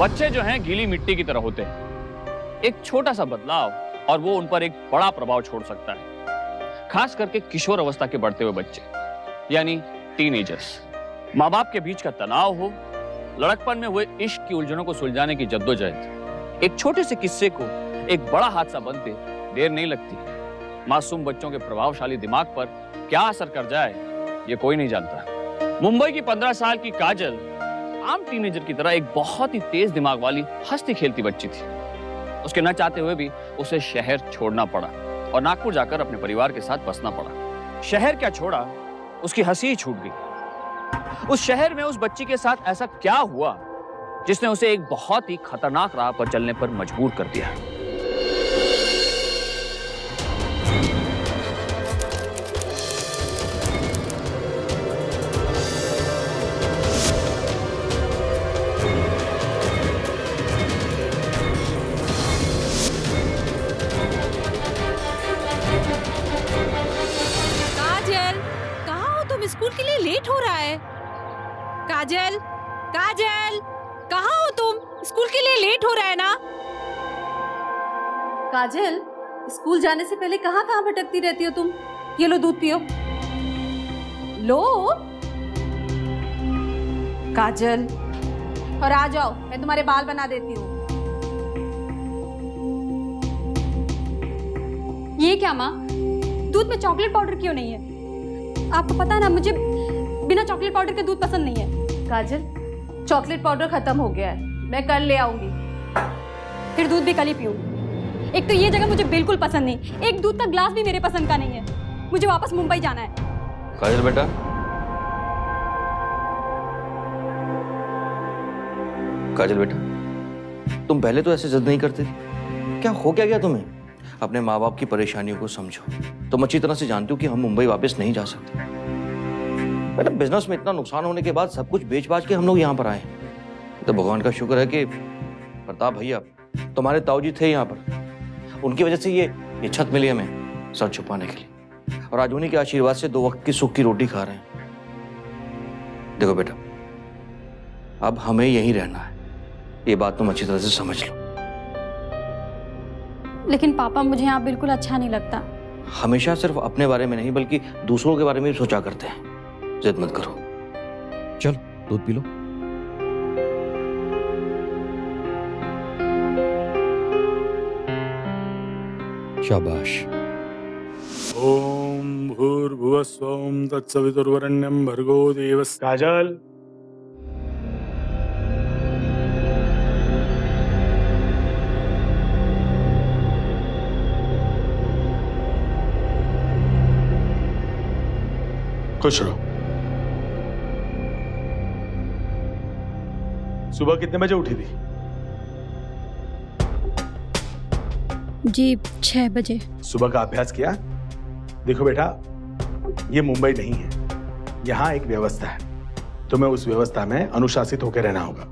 बच्चे जो हैं गीली मिट्टी की तरह होते हैं। एक छोटा सा बदलाव और वो उन पर एक बड़ा प्रभाव छोड़ सकता है, खास करके किशोर अवस्था के बढ़ते हुए बच्चे यानी टीनेजर्स। माँ बाप के बीच का तनाव हो, लड़कपन में हुए इश्क की उलझनों को सुलझाने की जद्दोजहद, एक छोटे से किस्से को एक बड़ा हादसा बनते देर नहीं लगती। मासूम बच्चों के प्रभावशाली दिमाग पर क्या असर कर जाए ये कोई नहीं जानता। मुंबई की 15 साल की काजल आम टीनेजर की तरह एक बहुत ही तेज दिमाग वाली हंसती खेलती बच्ची थी। उसके न चाहते हुए भी उसे शहर छोड़ना पड़ा और नागपुर जाकर अपने परिवार के साथ बसना पड़ा। शहर क्या छोड़ा, उसकी हंसी ही छूट गई। उस शहर में उस बच्ची के साथ ऐसा क्या हुआ जिसने उसे एक बहुत ही खतरनाक राह पर चलने पर मजबूर कर दिया। स्कूल के लिए लेट हो रहा है। काजल, काजल, कहाँ हो तुम? स्कूल के लिए लेट हो रहा है ना। काजल, स्कूल जाने से पहले कहाँ कहाँ भटकती रहती हो तुम? ये लो दूध पियो। लो काजल, और आ जाओ, मैं तुम्हारे बाल बना देती हूँ। ये क्या माँ, दूध में चॉकलेट पाउडर क्यों नहीं है? आपको पता है ना मुझे बिना चॉकलेट पाउडर के दूध पसंद नहीं है। काजल, चॉकलेट पाउडर खत्म हो गया है, मैं कल ले आऊंगी। फिर दूध भी कल ही पीऊंगी। एक तो ये जगह मुझे बिल्कुल पसंद नहीं, एक दूध का ग्लास भी मेरे पसंद का नहीं है। मुझे वापस मुंबई जाना है। काजल बेटा, काजल बेटा, तुम पहले तो ऐसे जिद नहीं करती थी, क्या हो क्या गया तुम्हें? अपने माँ बाप की परेशानियों को समझो। तुम अच्छी तरह से जानती हो कि हम मुंबई वापस नहीं जा सकते। बेटा, बिजनेस में इतना नुकसान होने के बाद सब कुछ बेच बाच के हम लोग यहाँ पर आए। तो भगवान का शुक्र है कि प्रताप भैया तुम्हारे ताऊजी थे यहाँ पर, उनकी वजह से ये छत मिली हमें सर छुपाने के लिए, और आज उन्हीं के आशीर्वाद से 2 वक्त की सुख की रोटी खा रहे हैं। देखो बेटा, अब हमें यहीं रहना है, ये बात तुम अच्छी तरह से समझ लो। लेकिन पापा, मुझे यहाँ बिल्कुल अच्छा नहीं लगता। हमेशा सिर्फ अपने बारे में नहीं बल्कि दूसरों के बारे में भी सोचा करते हैं। जिद मत करो, चलो दूध पी लो। शाबाश। ओम भूर्भुवः स्वः तत्सवितुर्वरेण्यं भर्गो देवस्य। काजल, खुश रहो। सुबह कितने बजे उठी थी? जी 6 बजे। सुबह का अभ्यास किया? देखो बेटा, ये मुंबई नहीं है, यहाँ एक व्यवस्था है, तुम्हें उस व्यवस्था में अनुशासित होकर रहना होगा।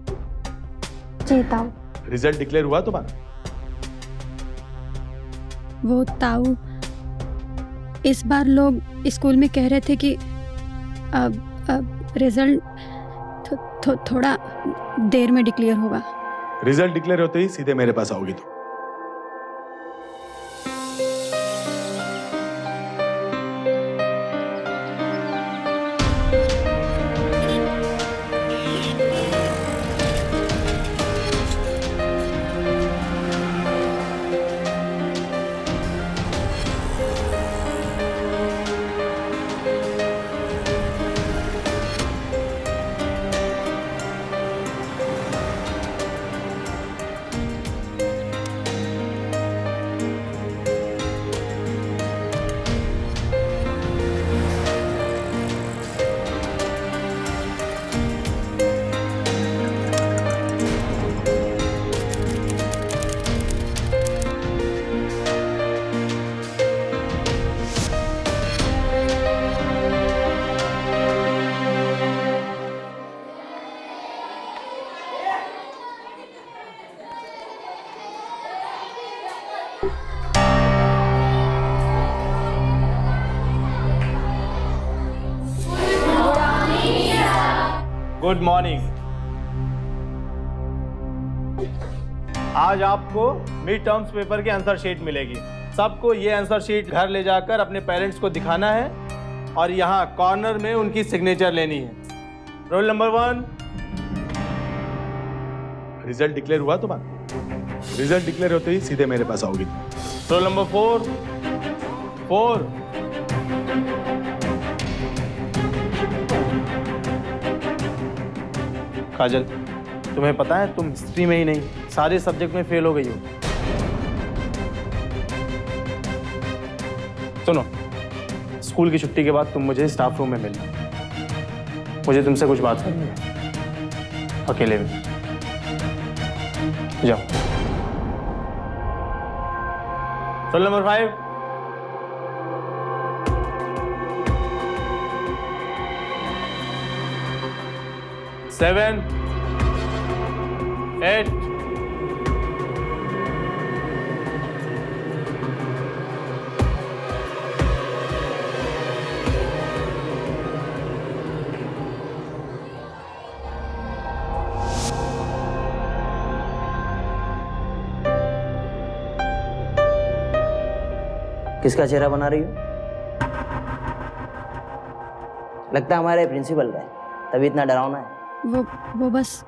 जी ताऊ। रिजल्ट डिक्लेयर हुआ तुम्हारा? वो ताऊ, इस बार लोग स्कूल में कह रहे थे कि अब रिजल्ट थोड़ा देर में डिक्लेयर होगा। रिजल्ट डिक्लेयर होते ही सीधे मेरे पास आओगी तुम। Good morning. आज आपको मिड टर्म्स पेपर की आंसर शीट मिलेगी। सबको ये आंसर शीट घर ले जाकर अपने पेरेंट्स को दिखाना है और यहाँ कॉर्नर में उनकी सिग्नेचर लेनी है। Roll number 1। रिजल्ट डिक्लेयर हुआ तुम्हारा? रिजल्ट डिक्लेयर होते ही सीधे मेरे पास आओगी। Roll number 4। काजल, तुम्हें पता है तुम हिस्ट्री में ही नहीं सारे सब्जेक्ट में फेल हो गई हो। सुनो, स्कूल की छुट्टी के बाद तुम मुझे स्टाफ रूम में मिलना। मुझे तुमसे कुछ बात करनी है, अकेले में। जाओ। Roll number 5। सेवन, 8। किसका चेहरा बना रही हो? लगता है हमारे प्रिंसिपल का है, तभी इतना डरावना है। वो बस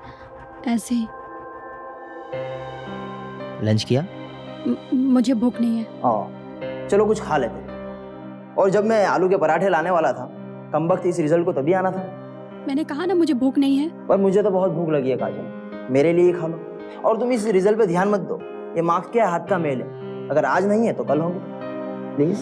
ऐसे ही। लंच किया? मुझे भूख नहीं है। चलो कुछ खा लेते। और जब मैं आलू के पराठे लाने वाला था, कमबख्त इस रिजल्ट को तभी आना था। मैंने कहा ना मुझे भूख नहीं है। पर मुझे तो बहुत भूख लगी है काजल, मेरे लिए खा लो। और तुम इस रिजल्ट पे ध्यान मत दो, ये मार्क्स क्या हाथ का मेल है। अगर आज नहीं है तो कल होगा, प्लीज।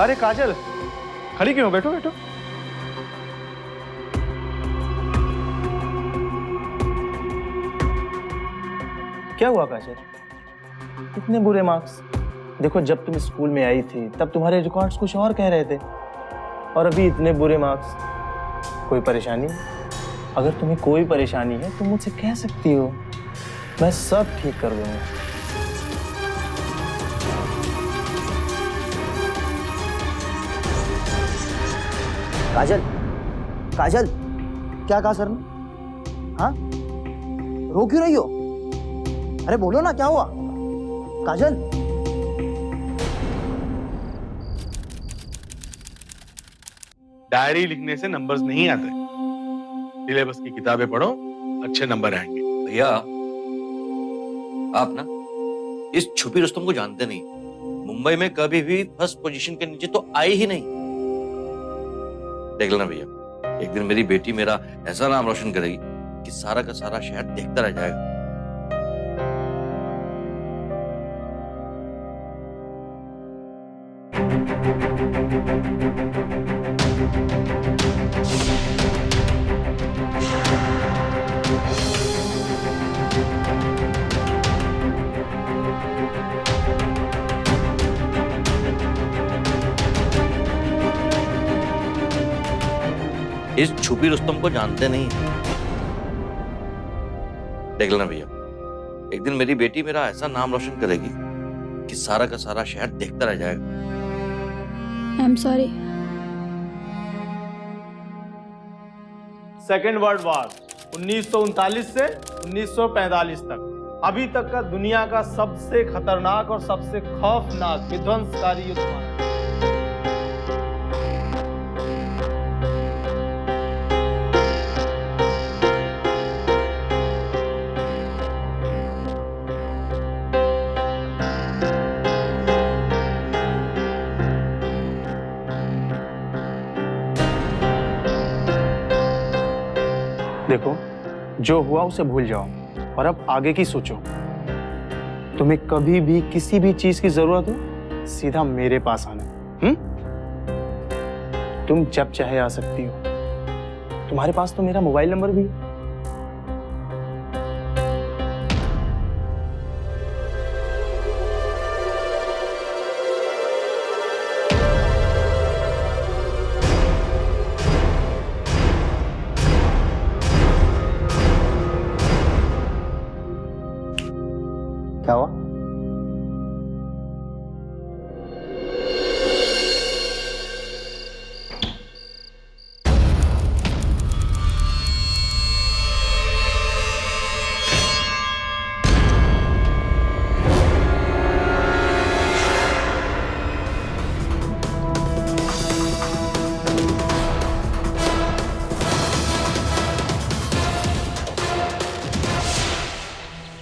अरे काजल, खड़ी क्यों हो? बैठो बैठो। क्या हुआ काजल? इतने बुरे मार्क्स? देखो, जब तुम स्कूल में आई थी तब तुम्हारे रिकॉर्ड्स कुछ और कह रहे थे, और अभी इतने बुरे मार्क्स। कोई परेशानी? अगर तुम्हें कोई परेशानी है तुम मुझसे कह सकती हो, मैं सब ठीक कर दूंगा। काजल, काजल, क्या कहा सर ने? हाँ, रो क्यों रही हो? अरे बोलो ना, क्या हुआ? काजल, डायरी लिखने से नंबर्स नहीं आते। सिलेबस की किताबें पढ़ो, अच्छे नंबर आएंगे। भैया, आप ना इस छुपी रुस्तम को जानते नहीं। मुंबई में कभी भी फर्स्ट पोजीशन के नीचे तो आई ही नहीं। देख लेना भैया, एक दिन मेरी बेटी मेरा ऐसा नाम रोशन करेगी कि सारा का सारा शहर देखता रह जाएगा। इस छुपी रुस्तम को जानते नहीं। देख लेना भैया, एक दिन मेरी बेटी मेरा ऐसा नाम रोशन करेगी कि सारा का सारा शहर देखता रह जाएगा। I am sorry. Second world war 1939 से 1945 तक अभी तक का दुनिया का सबसे खतरनाक और सबसे खौफनाक विध्वंसकारी युद्ध हुआ। देखो, जो हुआ उसे भूल जाओ और अब आगे की सोचो। तुम्हें कभी भी किसी भी चीज की जरूरत हो, सीधा मेरे पास आना। तुम जब चाहे आ सकती हो। तुम्हारे पास तो मेरा मोबाइल नंबर भी है।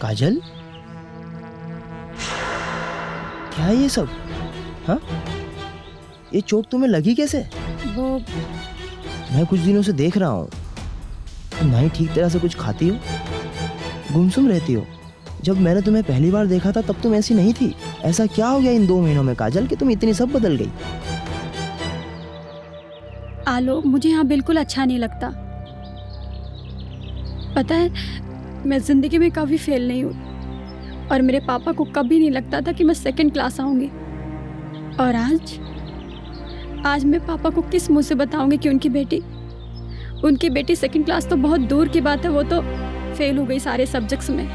काजल, क्या है ये सब? हाँ, ये चोट तुम्हें लगी कैसे? वो मैं कुछ दिनों से देख रहा हूँ, तुम ना ही ठीक तरह से कुछ खाती हो, गुमसुम रहती हो। जब मैंने तुम्हें पहली बार देखा था तब तुम ऐसी नहीं थी। ऐसा क्या हो गया इन 2 महीनों में काजल कि तुम इतनी सब बदल गई? आलोक, मुझे यहाँ बिल्कुल अच्छा नहीं लगता। पता है, मैं जिंदगी में कभी फेल नहीं हुई और मेरे पापा को कभी नहीं लगता था कि मैं 2nd क्लास आऊंगी। और आज मैं पापा को किस मुंह से बताऊंगी कि उनकी बेटी 2nd क्लास तो बहुत दूर की बात है, वो तो फेल हो गई सारे सब्जेक्ट्स में।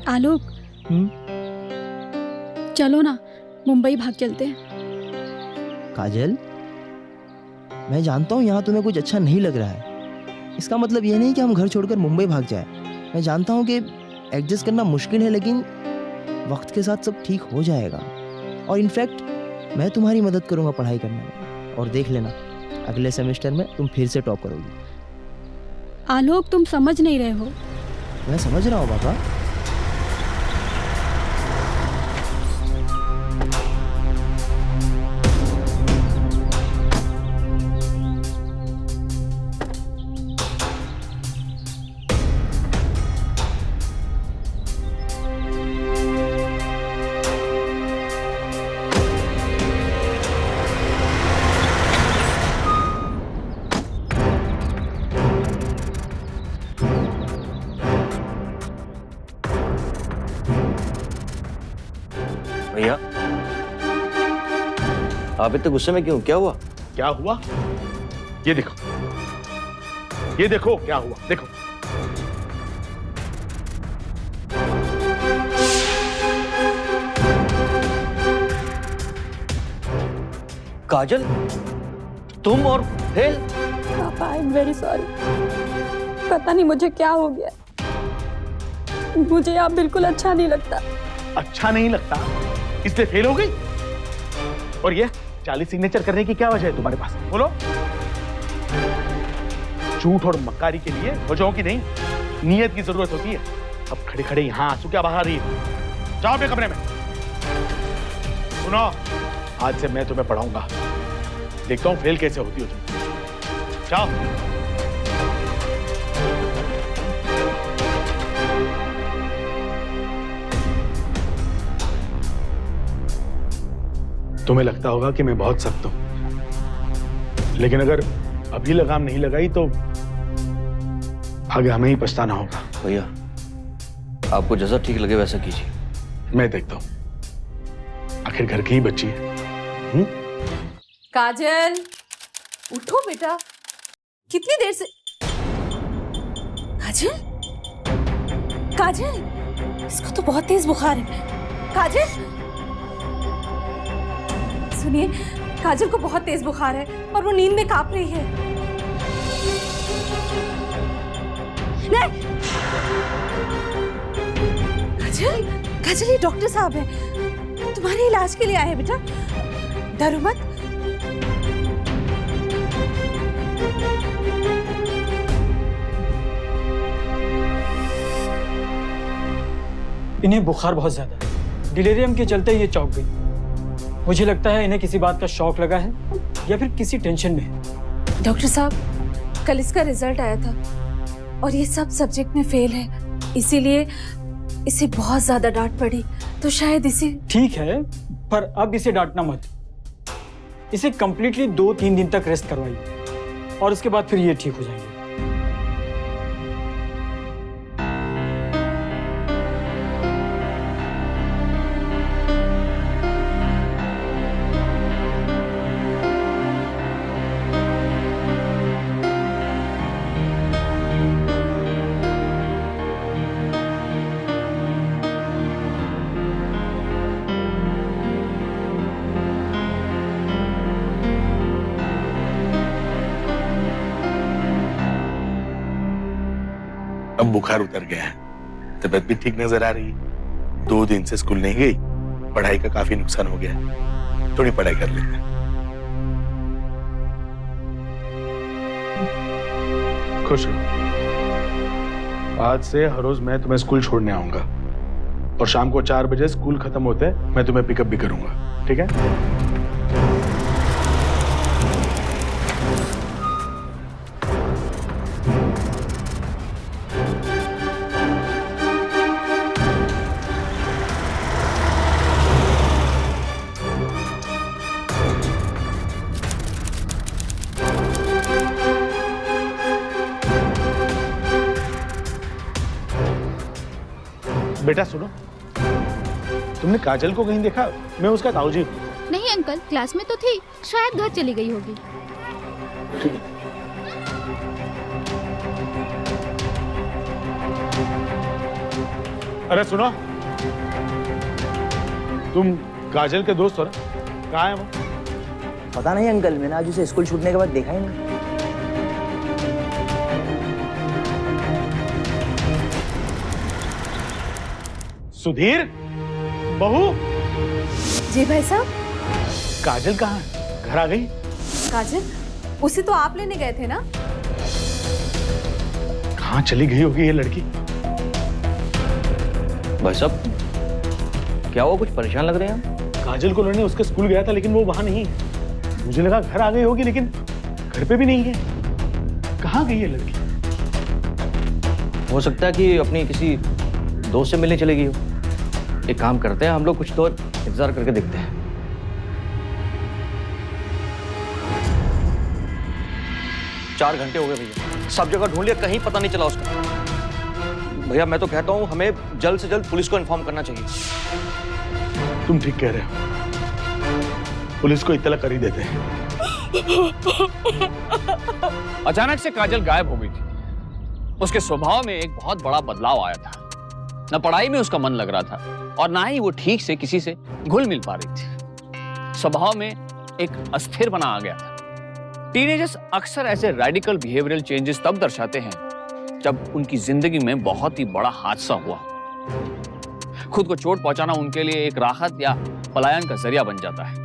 आलोक, चलो ना, मुंबई भाग चलते हैं। काजल, मैं जानता हूँ यहाँ तुम्हें कुछ अच्छा नहीं लग रहा है। इसका मतलब ये नहीं कि हम घर छोड़कर मुंबई भाग जाए। मैं जानता हूँ कि एडजस्ट करना मुश्किल है, लेकिन वक्त के साथ सब ठीक हो जाएगा। और इनफैक्ट मैं तुम्हारी मदद करूँगा पढ़ाई करने में, और देख लेना अगले सेमेस्टर में तुम फिर से टॉप करोगी। आलोक, तुम समझ नहीं रहे हो। मैं समझ रहा हूँ पापा। भैया, आप इतने गुस्से में क्यों? क्या हुआ? क्या हुआ? ये देखो, ये देखो क्या हुआ, देखो। काजल, तुम और फेल? पापा, आई एम वेरी सॉरी। पता नहीं मुझे क्या हो गया, मुझे आप बिल्कुल अच्छा नहीं लगता। अच्छा नहीं लगता इसलिए फेल हो गई? और ये 40 सिग्नेचर करने की क्या वजह है तुम्हारे पास? बोलो। झूठ और मक्कारी के लिए वजहों की नहीं, नीयत की जरूरत होती है। अब खड़े खड़े यहाँ आंसू क्या बहा रही है? जाओ अपने कमरे में। सुनो, आज से मैं तुम्हें पढ़ाऊंगा, देखता हूँ फेल कैसे होती हो तुम। जाओ। तुम्हें लगता होगा कि मैं बहुत सख्त हूं, लेकिन अगर अभी लगाम नहीं लगाई तो आगे हमें ही पछताना होगा। भैया, आपको जैसा ठीक लगे वैसा कीजिए। मैं देखता हूं, आखिर घर की ही बच्ची है। काजल, उठो बेटा, कितनी देर से? काजल, काजल, इसको तो बहुत तेज बुखार है। काजल, सुनिए, काजल को बहुत तेज बुखार है और वो नींद में कांप रही है। नहीं, काजल, काजल, ये डॉक्टर साहब है, तुम्हारे इलाज के लिए आए हैं बेटा, डरो मत। इन्हें बुखार बहुत ज्यादा है, डिलीरियम के चलते ये चौंक गई। मुझे लगता है इन्हें किसी बात का शॉक लगा है या फिर किसी टेंशन में है। डॉक्टर साहब, कल इसका रिजल्ट आया था और ये सब सब्जेक्ट में फेल है, इसीलिए इसे बहुत ज्यादा डांट पड़ी, तो शायद इसे। ठीक है, पर अब इसे डांटना मत। इसे कंप्लीटली 2-3 दिन तक रेस्ट करवाइए और उसके बाद फिर ये ठीक हो जाएंगे। अब बुखार उतर गया है, तबीयत भी ठीक नजर आ रही है। 2 दिन से स्कूल नहीं गई, पढ़ाई का काफी नुकसान हो गया। थोड़ी पढ़ाई कर लेते हैं। खुश रहो। आज से हर रोज मैं तुम्हें स्कूल छोड़ने आऊंगा और शाम को 4 बजे स्कूल खत्म होते मैं तुम्हें पिकअप भी करूंगा, ठीक है? बेटा सुनो, तुमने काजल को कहीं देखा? मैं उसका ताऊजी हूँ। नहीं अंकल, क्लास में तो थी, शायद घर चली गई होगी। अरे सुनो, तुम काजल के दोस्त हो ना? कहाँ है वो? पता नहीं अंकल, मैंने आज उसे स्कूल छूटने के बाद देखा ही नहीं। सुधीर, बहू, जी भाई साहब। काजल कहाँ है? घर आ गई? काजल, उसे तो आप लेने गए थे ना? कहाँ चली गई होगी ये लड़की? भाई साहब, क्या हुआ? कुछ परेशान लग रहे हैं आप? काजल को लेने उसके स्कूल गया था लेकिन वो वहां नहीं है। मुझे लगा घर आ गई होगी लेकिन घर पे भी नहीं है। कहाँ गई ये लड़की? हो सकता है कि अपनी किसी दोस्त से मिलने चली गई हो। एक काम करते हैं, हम लोग कुछ तो इंतजार करके देखते हैं। चार घंटे हो गए भैया, सब जगह ढूंढ लिया, कहीं पता नहीं चला उसका। भैया मैं तो कहता हूँ हमें जल्द से जल्द पुलिस को इन्फॉर्म करना चाहिए। तुम ठीक कह रहे हो, पुलिस को इत्तला कर ही देते हैं। अचानक से काजल गायब हो गई थी। उसके स्वभाव में एक बहुत बड़ा बदलाव आया था। न पढ़ाई में उसका मन लग रहा था और ना ही वो ठीक से किसी से घुल मिल पा रही थी। स्वभाव में एक अस्थिर बना आ गया था। टीनेजर्स अक्सर ऐसे रेडिकल बिहेवियरल चेंजेस तब दर्शाते हैं जब उनकी जिंदगी में बहुत ही बड़ा हादसा हुआ। खुद को चोट पहुंचाना उनके लिए एक राहत या पलायन का जरिया बन जाता है।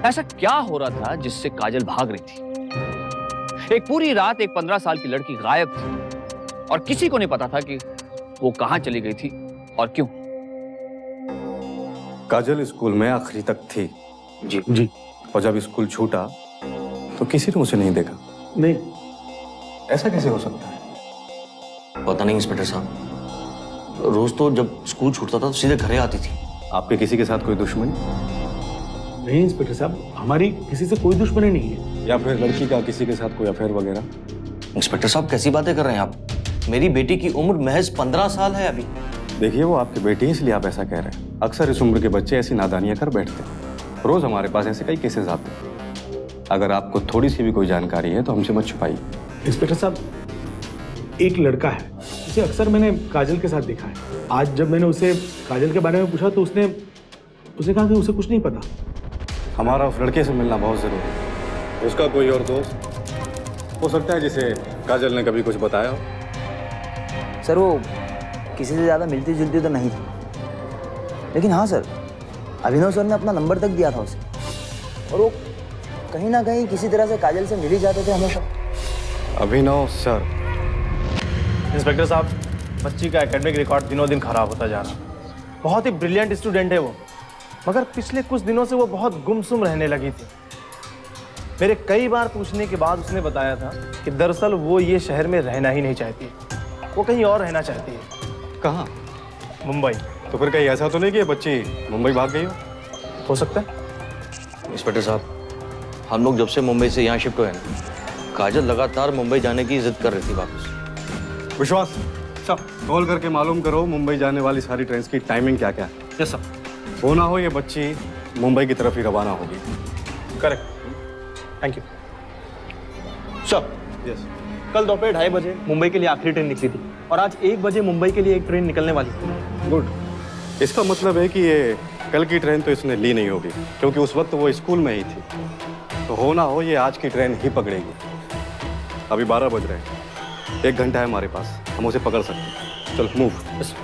ऐसा क्या हो रहा था जिससे काजल भाग रही थी? एक पूरी रात एक 15 साल की लड़की गायब थी और किसी को नहीं पता था कि वो कहां चली गई थी और क्यों। काजल स्कूल में आखिरी तक थी जी। और जब स्कूल छूटा तो किसी ने उसे नहीं देखा। नहीं, ऐसा कैसे हो सकता है? पता नहीं इंस्पेक्टर साहब, रोज तो जब स्कूल छूटता था तो सीधे घरे आती थी। आपके किसी के साथ कोई दुश्मनी? नहीं इंस्पेक्टर साहब, हमारी किसी से कोई दुश्मनी नहीं है। या फिर लड़की का किसी के साथ कोई अफेयर वगैरह? इंस्पेक्टर साहब कैसी बातें कर रहे हैं आप? मेरी बेटी की उम्र महज 15 साल है अभी। देखिए, वो आपकी बेटी है इसलिए आप ऐसा कह रहे हैं। अक्सर इस उम्र के बच्चे ऐसी नादानियां कर बैठते हैं। रोज हमारे पास ऐसे कई केसेस आते हैं। अगर आपको थोड़ी सी भी कोई जानकारी है तो हमसे मत छुपाइए। इंस्पेक्टर साहब, एक लड़का है जिसे अक्सर मैंने काजल के साथ देखा है। आज जब मैंने उसे काजल के बारे में पूछा तो उसने कहा कि उसे कुछ नहीं पता। हमारा उस लड़के से मिलना बहुत जरूरी है। उसका कोई और दोस्त हो सकता है जिसे काजल ने कभी कुछ बताया हो। सर, वो किसी से ज़्यादा मिलती जुलती तो नहीं थी, लेकिन हाँ सर, अभिनव सर ने अपना नंबर तक दिया था उसे और वो कहीं ना कहीं किसी तरह से काजल से मिल ही जाते थे हमेशा। अभिनव सर? इंस्पेक्टर साहब, बच्ची का एकेडमिक रिकॉर्ड दिनों दिन खराब होता जा रहा। बहुत ही ब्रिलियंट स्टूडेंट है वो, मगर पिछले कुछ दिनों से वो बहुत गुमसुम रहने लगी थी। मेरे कई बार पूछने के बाद उसने बताया था कि दरअसल वो ये शहर में रहना ही नहीं चाहती, वो कहीं और रहना चाहती है। कहाँ? मुंबई। तो फिर कहीं ऐसा तो नहीं कि ये बच्ची मुंबई भाग गई हो सकता है। इंस्पेक्टर साहब, हम लोग जब से मुंबई से यहाँ शिफ्ट हुए ना, काजल लगातार मुंबई जाने की जिद कर रही थी वापस। विश्वास, सब कॉल करके मालूम करो मुंबई जाने वाली सारी ट्रेन की टाइमिंग क्या क्या है। Yes sir. हो ना हो ये बच्ची मुंबई की तरफ ही रवाना होगी। Correct. Thank you sir. Yes. कल दोपहर 2:30 बजे मुंबई के लिए आखिरी ट्रेन निकली थी और आज 1 बजे मुंबई के लिए एक ट्रेन निकलने वाली थी। गुड। इसका मतलब है कि ये कल की ट्रेन तो इसने ली नहीं होगी, क्योंकि उस वक्त वो स्कूल में ही थी। तो हो ना हो ये आज की ट्रेन ही पकड़ेगी। अभी 12 बज रहे हैं, 1 घंटा है हमारे पास, हम उसे पकड़ सकते हैं। चलो मूव। यस।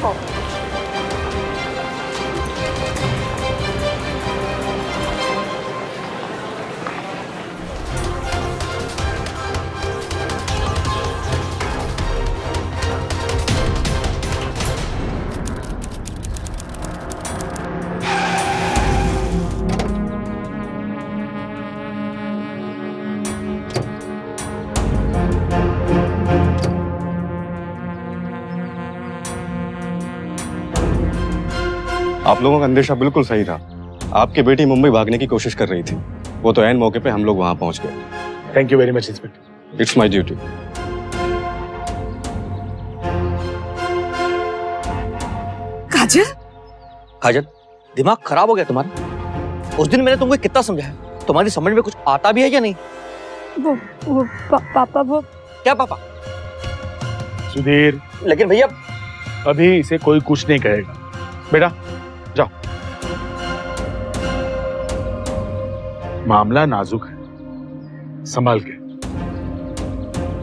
को। आप लोगों का अंदेशा बिल्कुल सही था। आपकी बेटी मुंबई भागने की कोशिश कर रही थी। वो तो ऐन मौके पे हम लोग वहां पहुंच गए। Thank you very much inspector. It's my duty. Kajal, Kajal, दिमाग खराब हो गया तुम्हारा? उस दिन मैंने तुमको कितना समझाया, तुम्हारी समझ में कुछ आता भी है या नहीं? पापा वो क्या पापा? सुधीर, लेकिन भैया अभी इसे कोई कुछ नहीं कहेगा। बेटा जाओ, मामला नाजुक है, संभाल के।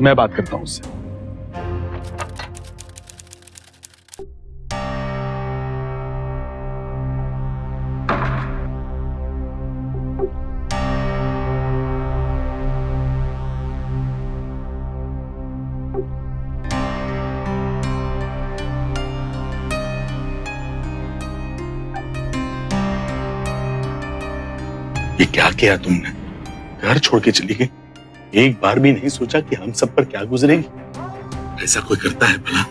मैं बात करता हूं उससे। ये क्या किया तुमने? घर छोड़ के चली गई, एक बार भी नहीं सोचा कि हम सब पर क्या गुजरेगी। ऐसा कोई करता है भला?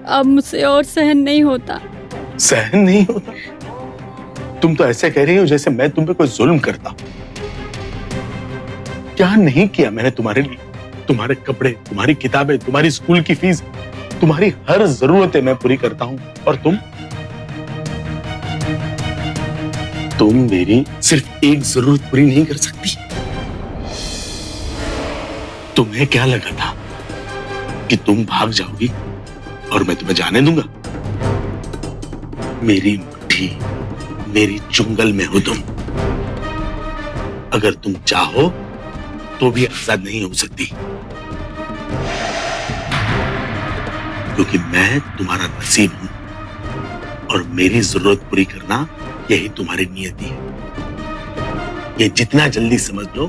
अब मुझसे और सहन नहीं होता। सहन नहीं होता? तुम तो ऐसे कह रही हो जैसे मैं तुम पे कोई जुल्म करता। क्या नहीं किया मैंने तुम्हारे लिए? तुम्हारे कपड़े, तुम्हारी किताबें, तुम्हारी स्कूल की फीस, तुम्हारी हर जरूरतें मैं पूरी करता हूं, और तुम मेरी सिर्फ एक जरूरत पूरी नहीं कर सकती। तुम्हें क्या लगा था कि तुम भाग जाओगी और मैं तुम्हें जाने दूंगा? मेरी मुट्ठी, मेरी चुंगल में हो तुम। अगर तुम चाहो तो भी आजाद नहीं हो सकती, क्योंकि मैं तुम्हारा नसीब हूं और मेरी जरूरत पूरी करना यही तुम्हारी नियति है। ये जितना जल्दी समझ लो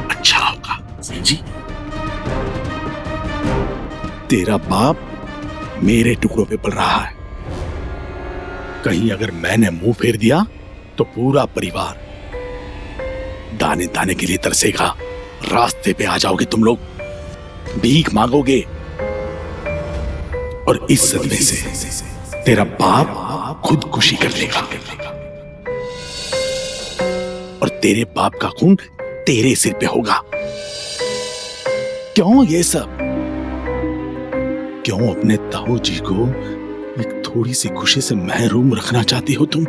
अच्छा होगा, समझी? तेरा बाप मेरे टुकड़ों पे पल रहा है। कहीं अगर मैंने मुंह फेर दिया तो पूरा परिवार दाने दाने के लिए तरसेगा। रास्ते पे आ जाओगे तुम लोग, भीख मांगोगे, और इस सदमे से तेरा बाप खुदकुशी कर लेगा, और तेरे बाप का खून तेरे सिर पे होगा। क्यों ये सब? क्यों अपने ताऊ जी को एक थोड़ी सी खुशी से महरूम रखना चाहती हो तुम?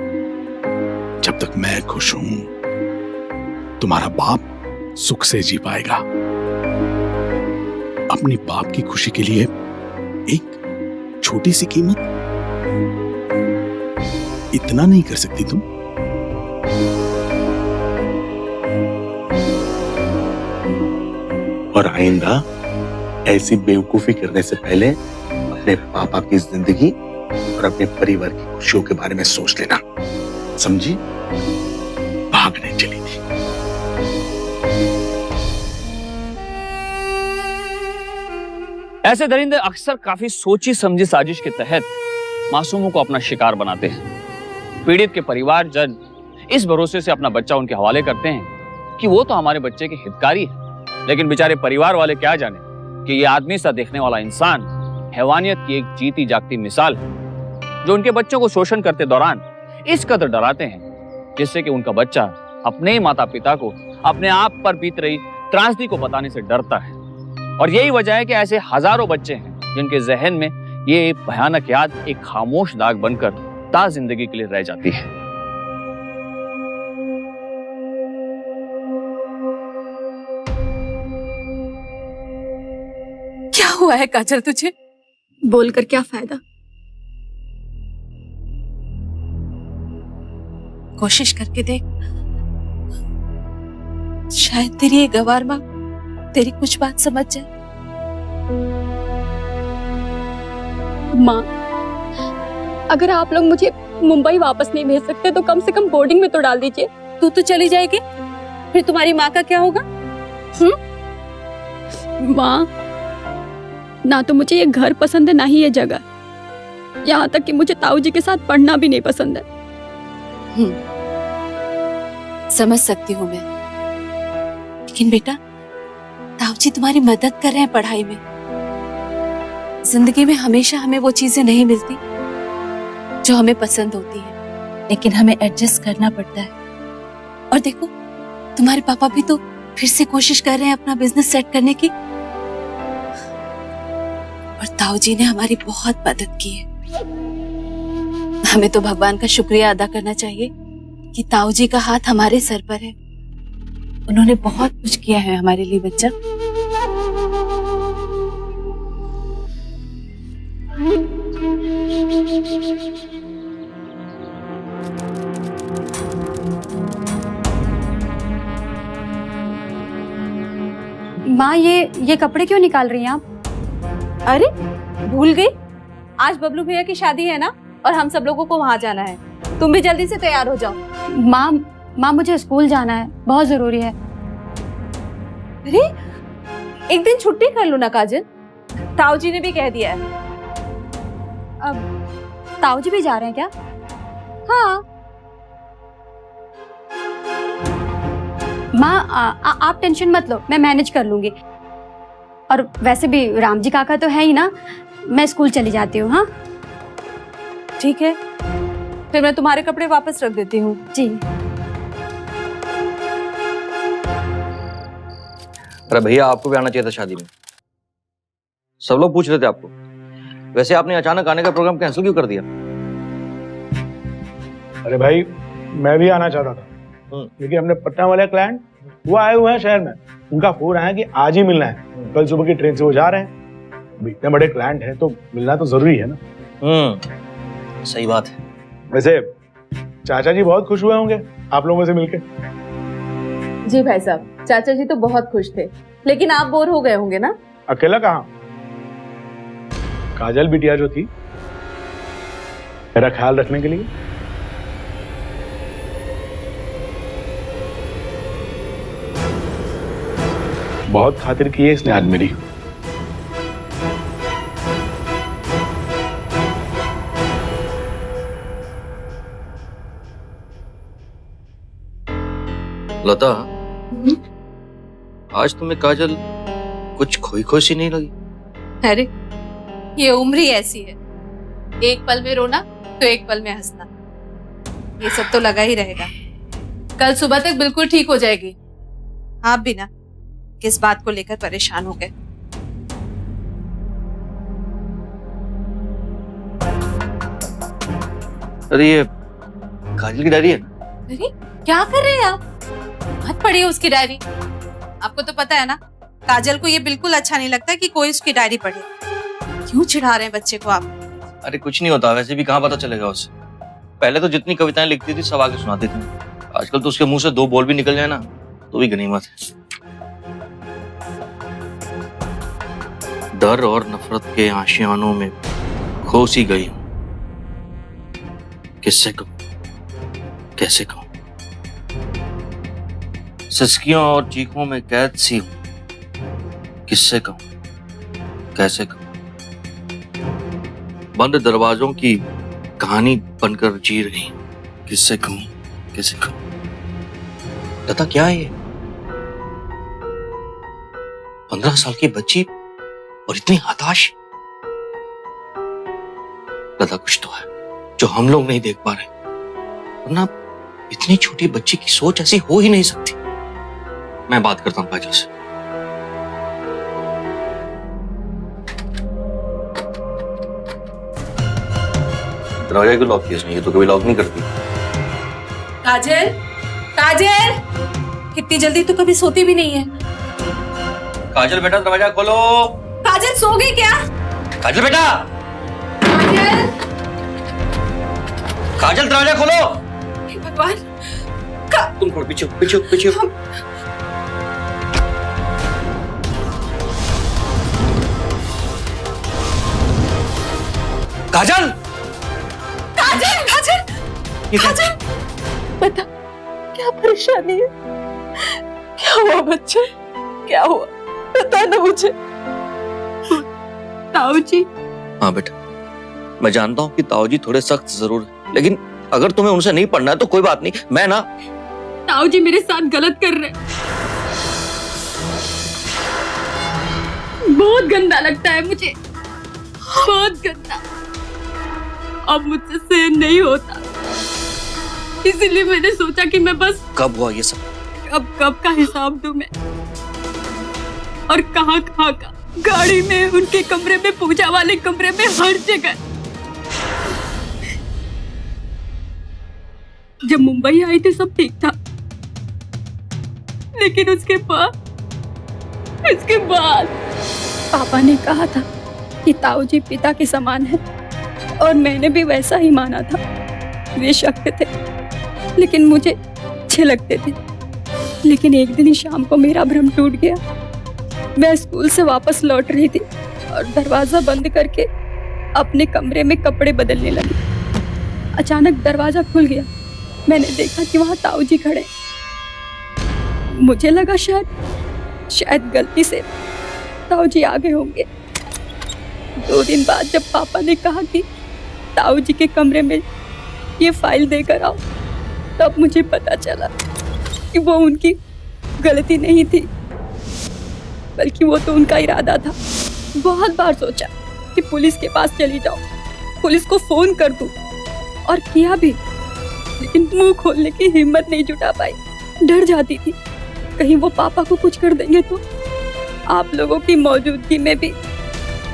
जब तक मैं खुश हूं, तुम्हारा बाप सुख से जी पाएगा। अपनी बाप की खुशी के लिए एक छोटी सी कीमत इतना नहीं कर सकती तुम? और आइंदा ऐसी बेवकूफी करने से पहले अपने पापा की जिंदगी और अपने परिवार की खुशियों के बारे में सोच लेना, समझी? भागने चली थी। ऐसे दरिंदे अक्सर काफी सोची समझी साजिश के तहत मासूमों को अपना शिकार बनाते हैं। पीड़ित के परिवारजन इस भरोसे से अपना बच्चा उनके हवाले करते हैं कि वो तो हमारे बच्चे के हितकारी है, लेकिन बेचारे परिवार वाले क्या जाने कि ये आदमी सा देखने वाला इंसान हैवानियत की एक जीती जागती मिसाल है, जो उनके बच्चों को शोषण करते दौरान इस कदर डराते हैं जिससे कि उनका बच्चा अपने ही माता पिता को अपने आप पर बीत रही त्रासदी को बताने से डरता है। और यही वजह है कि ऐसे हजारों बच्चे हैं जिनके जहन में ये भयानक याद एक खामोश दाग बनकर ता जिंदगी के लिए रह जाती है। क्या हुआ है काजल तुझे? बोलकर क्या फायदा? कोशिश करके देख, शायद तेरी ये गवार माँ तेरी कुछ बात समझ जाए। माँ, अगर आप लोग मुझे मुंबई वापस नहीं भेज सकते तो कम से कम बोर्डिंग में तो डाल दीजिए। तू तो चली जाएगी, फिर तुम्हारी माँ का क्या होगा? माँ, ना तो मुझे ये घर पसंद है ना ही ये जगह। यहाँ तक कि मुझे ताऊ जी के साथ पढ़ना भी नहीं पसंद है। समझ सकती हूँ मैं, लेकिन बेटा ताऊ जी तुम्हारी मदद कर रहे हैं पढ़ाई में। जिंदगी में हमेशा हमें वो चीजें नहीं मिलती जो हमें पसंद होती है, लेकिन हमें एडजस्ट करना पड़ता है। और देखो तुम्हारे पापा भी तो फिर से कोशिश कर रहे हैं अपना बिजनेस सेट करने की, और ताऊ जी ने हमारी बहुत मदद की है। हमें तो भगवान का शुक्रिया अदा करना चाहिए कि ताऊ जी का हाथ हमारे सर पर है। उन्होंने बहुत कुछ किया है हमारे लिए बच्चा। माँ, ये कपड़े क्यों निकाल रही हैं आप? अरे भूल गई, आज बबलू भैया की शादी है ना, और हम सब लोगों को वहां जाना है। तुम भी जल्दी से तैयार हो जाओ। माँ मुझे स्कूल जाना है, बहुत जरूरी है। अरे एक दिन छुट्टी कर लो ना काजल, ताऊ जी ने भी कह दिया है। अब ताऊ जी भी जा रहे हैं क्या? हाँ। माँ, आप टेंशन मत लो, मैं मैनेज कर लूंगी। और वैसे भी राम जी काका तो है ही ना, मैं स्कूल चली जाती हूँ। हाँ ठीक है, फिर मैं तुम्हारे कपड़े वापस रख देती हूँ। जी। अरे भैया, आपको भी आना चाहिए था शादी में। सब लोग पूछ रहे थे आपको। वैसे आपने अचानक आने का प्रोग्राम कैंसिल क्यों कर दिया? अरे भाई, मैं भी आना चाहता था, लेकिन हमने पटना वाले क्लाइंट वो आए हुए हैं शहर में। उनका फोन आया कि आज ही मिलना है, कल सुबह की ट्रेन से वो जा रहे हैं। अभी इतने बड़े क्लाइंट हैं तो मिलना तो जरूरी है ना। सही बात है। वैसे चाचा जी बहुत खुश हुए होंगे आप लोगों से मिलके। जी भाई साहब, चाचा जी तो बहुत खुश थे, लेकिन आप बोर हो गए होंगे ना? अकेला कहाँ, काजल बिटिया जो थी मेरा ख्याल रखने के लिए। बहुत खातिर की है इसने आज मेरी। लता, आज तुम्हें काजल कुछ खोई खोई सी नहीं लगी? अरे ये उम्र ही ऐसी है, एक पल में रोना तो एक पल में हंसना, ये सब तो लगा ही रहेगा। कल सुबह तक बिल्कुल ठीक हो जाएगी। आप भी ना किस बात को लेकर परेशान हो गए? अरे ये काजल की डायरी है। अरे क्या कर रहे हैं आप? मत पढ़िए उसकी डायरी। आपको तो पता है ना, काजल को ये बिल्कुल अच्छा नहीं लगता कि कोई उसकी डायरी पढ़े। क्यों चिढ़ा रहे हैं बच्चे को आप? अरे कुछ नहीं होता, वैसे भी कहाँ पता चलेगा उसे। पहले तो जितनी कविताएं लिखती थी सब आगे सुनाती थी, आजकल तो उसके मुंह से दो बोल भी निकल जाए ना तो भी गनीमत है। डर और नफरत के आशियानों में खो सी गई हूं, किससे कहूं, कैसे कहूं। सिसकियों और चीखों में कैद सी हूं, किससे कहूं, कैसे कहूं। बंद दरवाजों की कहानी बनकर जी रही हूं, किससे कहूं, कैसे कहूं। लता क्या है ये? 15 साल की बच्ची और इतनी हताश। लता कुछ तो है जो हम लोग नहीं देख पा रहे, वरना इतनी छोटी बच्ची की सोच ऐसी हो ही नहीं सकती। मैं बात करता हूं काजल से। दरवाजा क्यों लॉक किया इसने? ये तो कभी लॉक नहीं करती। काजल, काजल, कितनी जल्दी तो कभी सोती भी नहीं है। काजल बेटा दरवाजा खोलो। काजल सो गई क्या? काजल बेटा, काजल, काजल दरवाजा खोलो। हे भगवान, तुम थोड़ा पीछे पीछे पीछे। काजल, काजल काजल ये क्या? काजल, बता क्या परेशानी है? क्या हुआ बच्चे? क्या हुआ? बता ना मुझे। ताऊ जी, हाँ बेटा, मैं जानता हूँ कि ताऊजी थोड़े सख्त जरूर है, लेकिन अगर तुम्हें उनसे नहीं पढ़ना है तो कोई बात नहीं, मैं ना। ताऊ जी मेरे साथ गलत कर रहे हैं। बहुत गंदा लगता है मुझे, बहुत गंदा। अब मुझसे सहन नहीं होता, इसीलिए मैंने सोचा कि मैं बस कब हुआ ये सब? कब का हिसाब दूं मैं, और कहाँ का। गाड़ी में, उनके कमरे में, पूजा वाले कमरे में, हर जगह। जब मुंबई आई थी सब ठीक था, लेकिन उसके बाद पापा ने कहा था कि ताऊ जी पिता के समान है, और मैंने भी वैसा ही माना था। वे शक्त थे, लेकिन मुझे अच्छे लगते थे। लेकिन एक दिन ही शाम को मेरा भ्रम टूट गया। मैं स्कूल से वापस लौट रही थी और दरवाजा बंद करके अपने कमरे में कपड़े बदलने लगी। अचानक दरवाजा खुल गया। मैंने देखा कि वहां ताऊ जी खड़े। मुझे लगा शायद गलती से ताऊ जी आ गए होंगे। 2 दिन बाद जब पापा ने कहा कि ताऊ जी के कमरे में ये फाइल देकर आओ, तब मुझे पता चला कि वो उनकी गलती नहीं थी, बल्कि वो तो उनका इरादा था। बहुत बार सोचा कि पुलिस के पास चली जाऊं, पुलिस को फोन कर दूं, और किया भी, लेकिन मुंह खोलने की हिम्मत नहीं जुटा पाई। डर जाती थी कहीं वो पापा को कुछ कर देंगे तो। आप लोगों की मौजूदगी में भी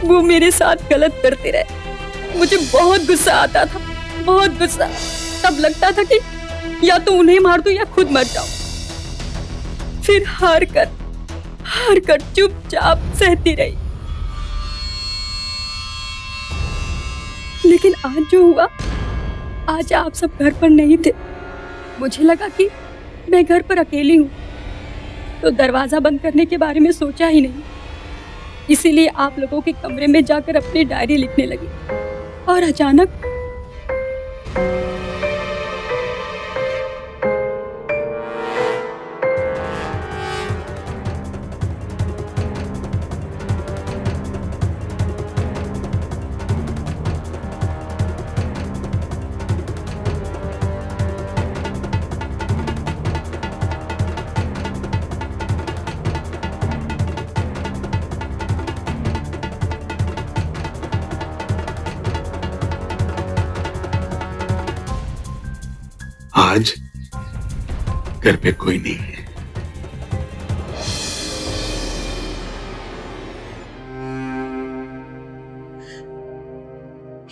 वो मेरे साथ गलत करते रहे। मुझे बहुत गुस्सा आता था, बहुत गुस्सा। तब लगता था कि या तो उन्हें मार दूं या खुद मर जाऊं। फिर हार कर चुपचाप सहती रही। लेकिन आज जो हुआ, आज आप सब घर पर नहीं थे। मुझे लगा कि मैं घर पर अकेली हूँ, तो दरवाजा बंद करने के बारे में सोचा ही नहीं। इसीलिए आप लोगों के कमरे में जाकर अपनी डायरी लिखने लगी, और अचानक आज घर पे कोई नहीं है।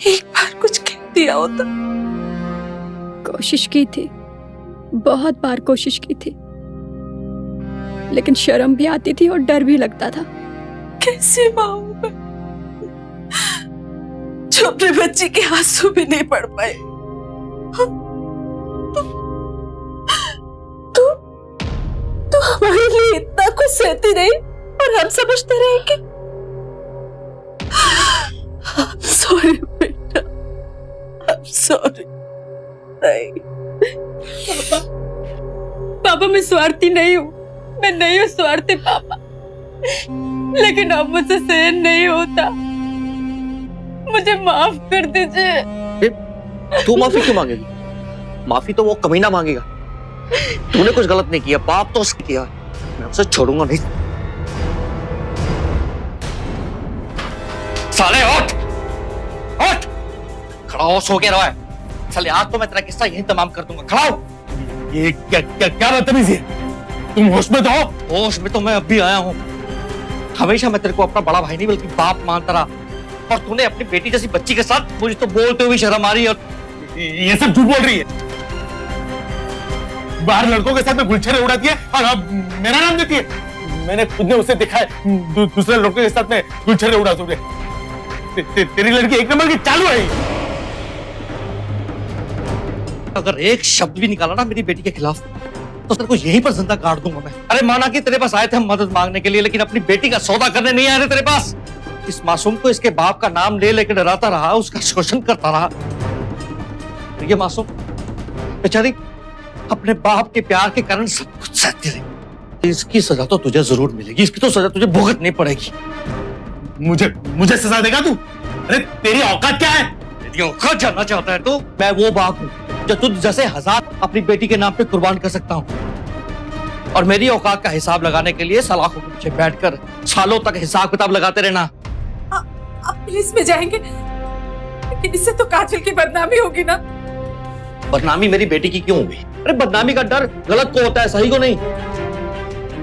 एक बार कुछ कह दिया होता। कोशिश की थी, बहुत बार कोशिश की थी, लेकिन शर्म भी आती थी और डर भी लगता था। कैसे माँ हूं मैं, जो अपने बच्चे के आंसू भी नहीं पढ़ पाए। तू हमारे लिए इतना कुछ सहती रही, और हम समझते रहे कि सॉरी बेटा, सॉरी। पापा मैं स्वार्थी नहीं हूँ, मैं नहीं हूँ स्वार्थी पापा, लेकिन अब मुझसे सहन नहीं होता। मुझे माफ कर दीजिए। तू माफी क्यों मांगेगी? माफी तो वो कमीना मांगेगा। तूने कुछ गलत नहीं किया, पाप तो उसने किया। मैं उसे छोड़ूंगा नहीं। साले उठ, उठ, खड़ा हो, सो के रहा है। साले आज तो मैं तेरा किस्सा यहीं तमाम कर दूंगा। खड़ा हो। ये क्या बदतमीजी है? तुम होश में तो हो? होश में तो मैं अब भी आया हूँ। हमेशा मैं तेरे को अपना बड़ा भाई नहीं बल्कि बाप मानता रहा, और तूने अपनी बेटी जैसी बच्ची के साथ मुझे तो बोलते हुए शर्म आ रही है। और ये सब झूठ बोल रही है। बाहर लड़कों के साथ में गुलछरे उड़ाती है और अब मेरा नाम देती है। मैंने खुद ने उसे देखा है दूसरे लड़कों के साथ में गुलछरे उड़ाते हुए। तेरी लड़की एक नंबर की चालू है। अगर एक शब्द भी निकाला ना मेरी बेटी के खिलाफ, तो तेरे को यहीं पर जिंदा काट दूंगा मैं। अरे माना कि तेरे पास आए थे हम मदद मांगने के लिए, लेकिन अपनी बेटी का सौदा करने नहीं आए थे तेरे पास। इस मासूम को इसके बाप का नाम ले लेकर डराता रहा, उसका शोषण करता रहा। ये मासूम बेचारी अपने बाप के प्यार के कारण सब कुछ सहती रही। इसकी सजा तो तुझे जरूर मिलेगी, इसकी तो सजा तुझे भुगतनी पड़ेगी। मुझे सजा देगा तू? अरे तेरी औकात क्या है? यदि औकात जानना चाहता है तो मैं वो बाप हूँ जो तुझ जैसे हजार अपनी बेटी के नाम पे कुर्बान कर सकता हूँ। और मेरी औकात का हिसाब लगाने के लिए सलाखों के पीछे बैठकर सालों तक हिसाब किताब लगाते रहना। आप पुलिस में जाएंगे, लेकिन इससे तो काजल की बदनामी होगी ना। बदनामी मेरी बेटी की क्यों होगी? अरे बदनामी का डर गलत को होता है, सही को नहीं।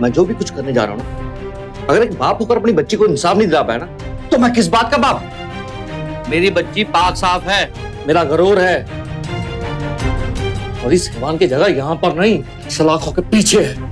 मैं जो भी कुछ करने जा रहा हूँ ना, अगर एक बाप होकर अपनी बच्ची को इंसाफ नहीं दिला पाया ना, तो मैं किस बात का बाप? मेरी बच्ची पाक साफ है, मेरा गरूर है, और इस हैवान की जगह यहां पर नहीं, सलाखों के पीछे है।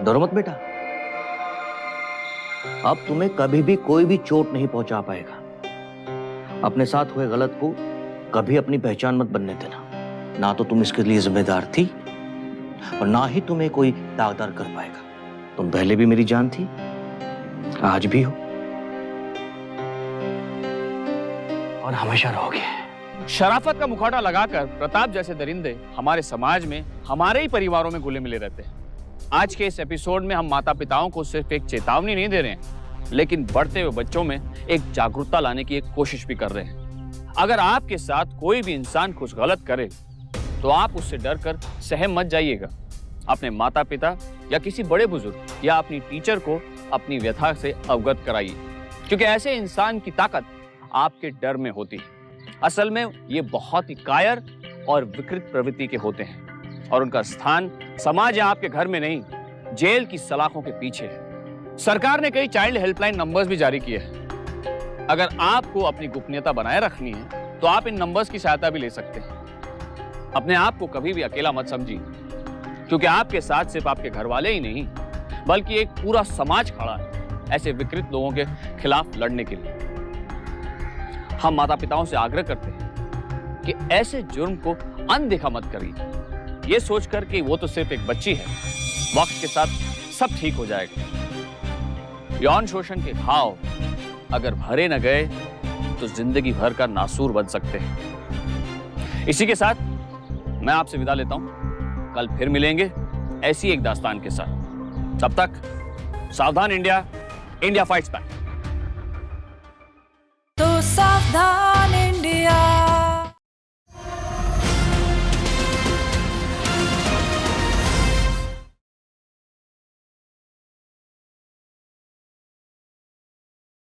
डरो मत बेटा, अब तुम्हें कभी भी कोई भी चोट नहीं पहुंचा पाएगा। अपने साथ हुए गलत को कभी अपनी पहचान मत बनने देना। ना तो तुम इसके लिए जिम्मेदार थी और ना ही तुम्हें कोई दागदार कर पाएगा। तुम पहले भी मेरी जान थी, आज भी हो और हमेशा रहोगे। शराफत का मुखौटा लगाकर प्रताप जैसे दरिंदे हमारे समाज में, हमारे ही परिवारों में घुले मिले रहते हैं। आज के इस एपिसोड में हम माता पिताओं को सिर्फ एक चेतावनी नहीं दे रहे हैं, लेकिन बढ़ते हुए बच्चों में एक जागरूकता लाने की एक कोशिश भी कर रहे हैं। अगर आपके साथ कोई भी इंसान कुछ गलत करे तो आप उससे डरकर सहम मत जाइएगा। अपने माता पिता या किसी बड़े बुजुर्ग या अपनी टीचर को अपनी व्यथा से अवगत कराइए, क्योंकि ऐसे इंसान की ताकत आपके डर में होती है। असल में ये बहुत ही कायर और विकृत प्रवृत्ति के होते हैं और उनका स्थान समाज या आपके घर में नहीं, जेल की सलाखों के पीछे है। सरकार ने कई चाइल्ड हेल्पलाइन नंबर्स भी जारी किए हैं। अगर आपको अपनी गोपनीयता बनाए रखनी है तो आप इन नंबर्स की सहायता भी ले सकते हैं। अपने आप को कभी भी अकेला मत समझिए, क्योंकि आपके साथ सिर्फ आपके घर वाले ही नहीं, बल्कि एक पूरा समाज खड़ा है ऐसे विकृत लोगों के खिलाफ लड़ने के लिए। हम माता पिताओं से आग्रह करते हैं कि ऐसे जुर्म को अनदेखा मत करिए, ये सोचकर कि वो तो सिर्फ एक बच्ची है, वक्त के साथ सब ठीक हो जाएगा। यौन शोषण के घाव अगर भरे न गए तो जिंदगी भर का नासूर बन सकते हैं। इसी के साथ मैं आपसे विदा लेता हूं। कल फिर मिलेंगे ऐसी एक दास्तान के साथ। तब तक सावधान इंडिया, इंडिया फाइट्स बैक। तो सावधान